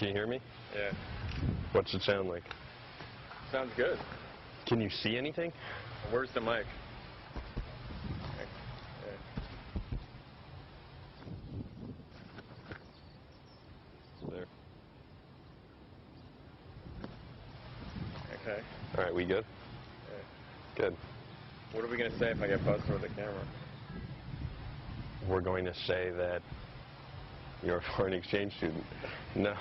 Can you hear me? Yeah. What's it sound like? Sounds good. Can you see anything? Where's the mic? There. Okay. All right, we good? Yeah. Good. What are we going to say if I get busted with a camera? We're going to say that you're a foreign exchange student. No.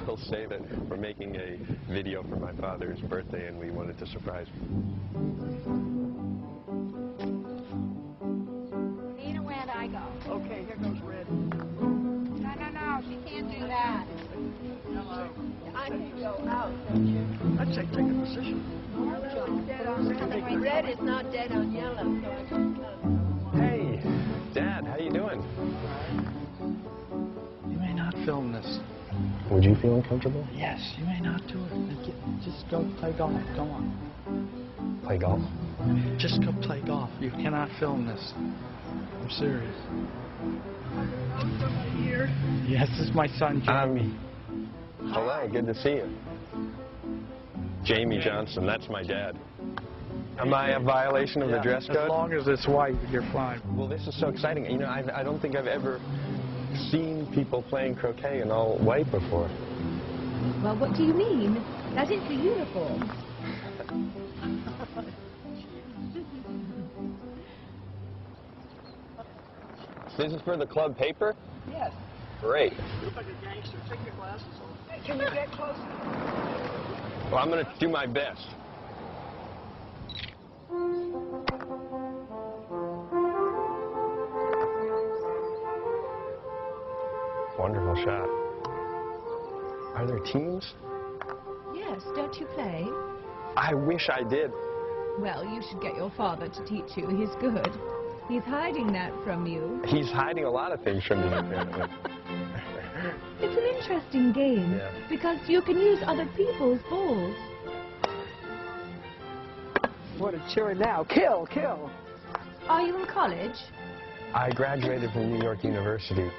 We'll say that we're making a video for my father's birthday and we wanted to surprise him. Nina, where'd I go? Okay, here goes Red. No, she can't do that. Hello. I can go out, don't you? I'd say take a position. Yellow's dead on red is not dead on yellow, so I can Hey, Dad, how you doing? You may not film this. Would you feel uncomfortable? Yes, you may not do it. Just go play golf. Go on. Play golf? Just go play golf. You cannot film this. I'm serious. Yes, this is my son, Jamie. Hello, good to see you. Jamie Johnson, that's my dad. Am I a violation of the dress code? As long as it's white, you're fine. Well, this is so exciting. You know, I don't think I've ever seen people playing croquet in all white before. Well, what do you mean? That is the uniform. This is for the club paper? Yes. Great. Look like a gangster. Take your glasses off. Can you get closer? Well, I'm going to do my best. Wonderful shot. Are there teams? Yes, don't you play? I wish I did. Well, you should get your father to teach you. He's good. He's hiding that from you. He's hiding a lot of things from me, apparently. It's an interesting game, Yeah. because you can use other people's balls. What a cheer now. Kill, kill. Are you in college? I graduated from New York University,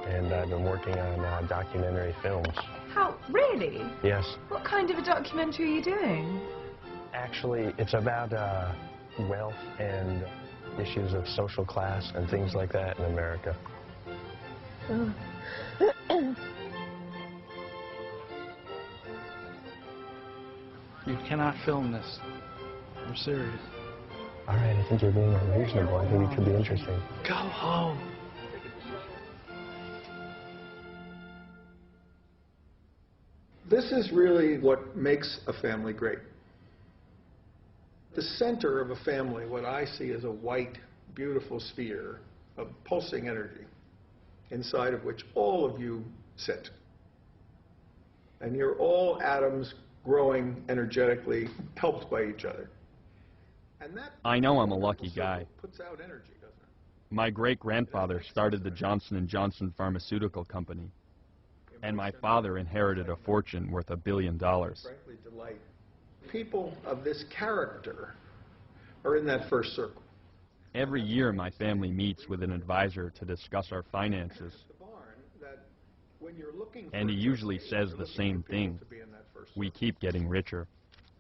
and I've been working on documentary films. How? Really? Yes. What kind of a documentary are you doing? Actually, it's about wealth and issues of social class and things like that in America. Oh. You cannot film this. I'm serious. All right, I think you're being unreasonable. I think it could be interesting. Go home. This is really what makes a family great. The center of a family, what I see is a white, beautiful sphere of pulsing energy, inside of which all of you sit. And you're all atoms growing energetically, helped by each other. And that I know I'm a lucky guy. puts out energy, doesn't it? My great-grandfather started the Johnson & Johnson pharmaceutical company, and my father inherited a fortune worth $1 billion. Frankly, delight. People of this character are in that first circle. Every year my family meets with an advisor to discuss our finances, The barn, that when you're looking and for he a usually person, says you're the looking same for people thing. to be in that first We circle. keep getting richer.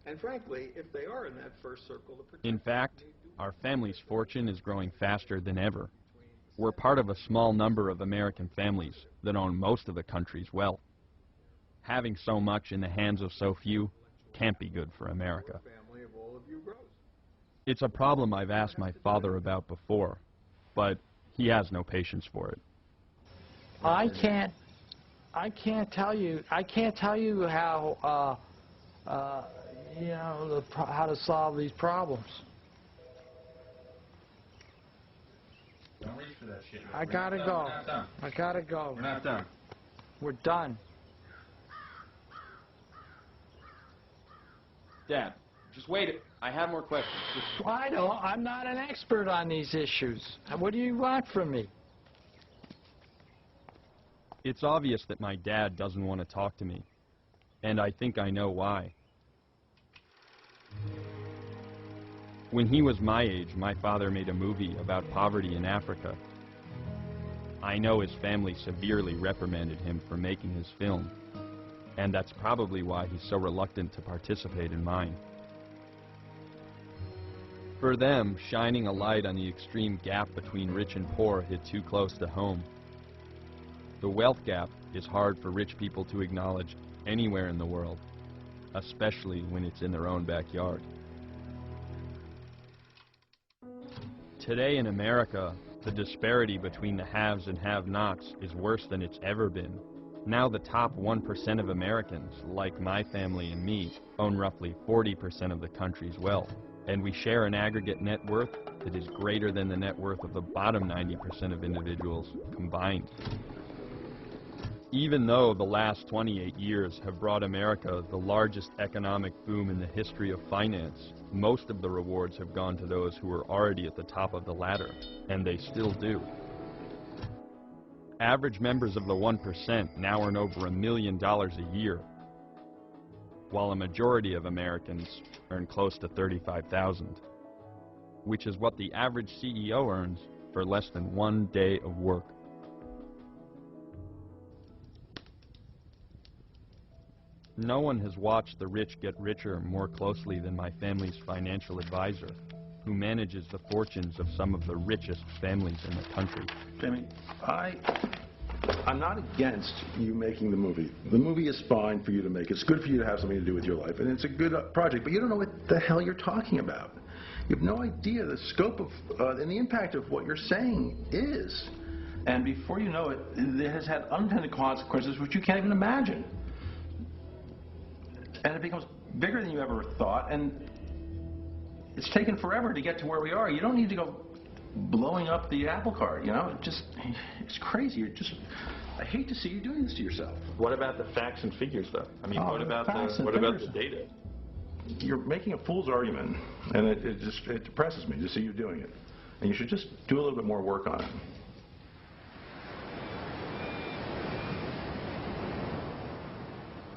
And frankly, if they are in that first circle, In fact, our family's fortune is growing faster than ever. We're part of a small number of American families that own most of the country's wealth. Having so much in the hands of so few can't be good for America. family of all of you grows. It's a problem I've asked my father about before, but he has no patience for it. I can't tell you how, you know, how to solve these problems. Don't reach for that shit. I gotta go. We're not done. I gotta go. We're not done. We're done. Dad, just wait it. I have more questions. I'm not an expert on these issues. What do you want from me? It's obvious that my dad doesn't want to talk to me, and I think I know why. When he was my age, my father made a movie about poverty in Africa. I know his family severely reprimanded him for making his film, And that's probably why he's so reluctant to participate in mine. For them, shining a light on the extreme gap between rich and poor hit too close to home. The wealth gap is hard for rich people to acknowledge anywhere in the world, especially when it's in their own backyard. Today in America, the disparity between the haves and have-nots is worse than it's ever been. Now the top 1% of Americans, like my family and me, own roughly 40% of the country's wealth, and we share an aggregate net worth that is greater than the net worth of the bottom 90% of individuals combined. Even though the last 28 years have brought America the largest economic boom in the history of finance, most of the rewards have gone to those who were already at the top of the ladder, and they still do. Average members of the 1% now earn over $1 million a year, while a majority of Americans earn close to $35,000, which is what the average CEO earns for less than 1 day of work. No one has watched the rich get richer more closely than my family's financial advisor, who manages the fortunes of some of the richest families in the country. Jamie, I'm not against you making the movie. The movie is fine for you to make. It's good for you to have something to do with your life, and it's a good project, but you don't know what the hell you're talking about. You have no idea the scope of and the impact of what you're saying is. And before you know it, it has had unintended consequences which you can't even imagine. And it becomes bigger than you ever thought, and it's taken forever to get to where we are. You don't need to go blowing up the apple cart, you know? It's crazy. I hate to see you doing this to yourself. What about the facts and figures, though? I mean, what about the data? You're making a fool's argument, and it depresses me to see you doing it. And you should just do a little bit more work on it.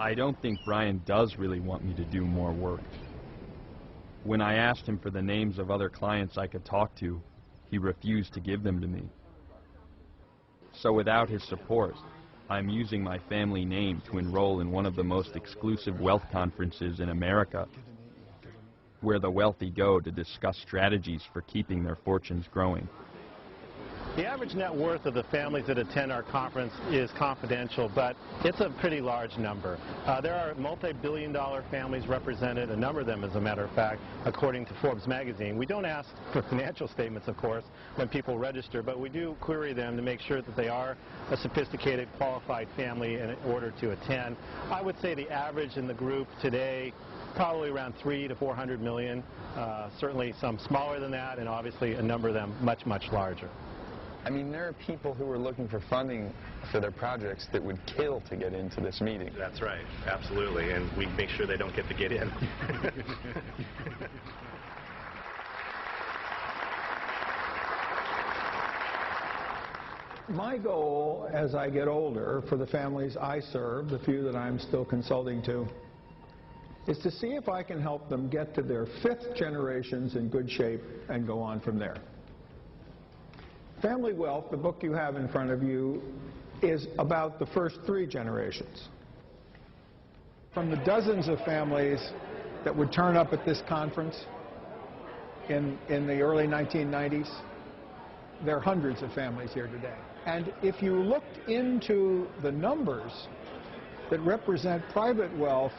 I don't think Brian does really want me to do more work. When I asked him for the names of other clients I could talk to, he refused to give them to me. So without his support, I'm using my family name to enroll in one of the most exclusive wealth conferences in America, where the wealthy go to discuss strategies for keeping their fortunes growing. The average net worth of the families that attend our conference is confidential, but it's a pretty large number. There are multi-billion-dollar families represented, a number of them, as a matter of fact, according to Forbes magazine. We don't ask for financial statements, of course, when people register, but we do query them to make sure that they are a sophisticated, qualified family in order to attend. I would say the average in the group today, probably around 300 to 400 million, certainly some smaller than that, and obviously a number of them much, much larger. I mean, there are people who are looking for funding for their projects that would kill to get into this meeting. That's right, absolutely, and we make sure they don't get to get in. My goal as I get older for the families I serve, the few that I'm still consulting to, is to see if I can help them get to their 5th generations in good shape and go on from there. Family Wealth, the book you have in front of you, is about the first 3 generations. From the dozens of families that would turn up at this conference in the early 1990s, there are hundreds of families here today. And if you looked into the numbers that represent private wealth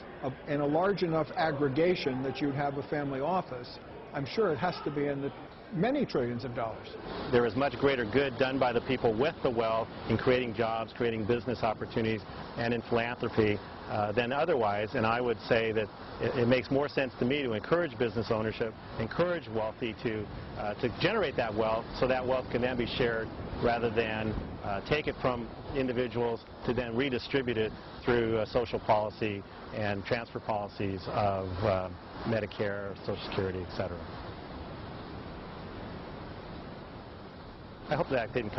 in a large enough aggregation that you'd have a family office, I'm sure it has to be in the many trillions of dollars. There is much greater good done by the people with the wealth in creating jobs, creating business opportunities, and in philanthropy than otherwise. And I would say that it makes more sense to me to encourage business ownership, encourage wealthy to generate that wealth, so that wealth can then be shared rather than take it from individuals to then redistribute it through social policy and transfer policies of Medicare, Social Security, etc. I hope that didn't come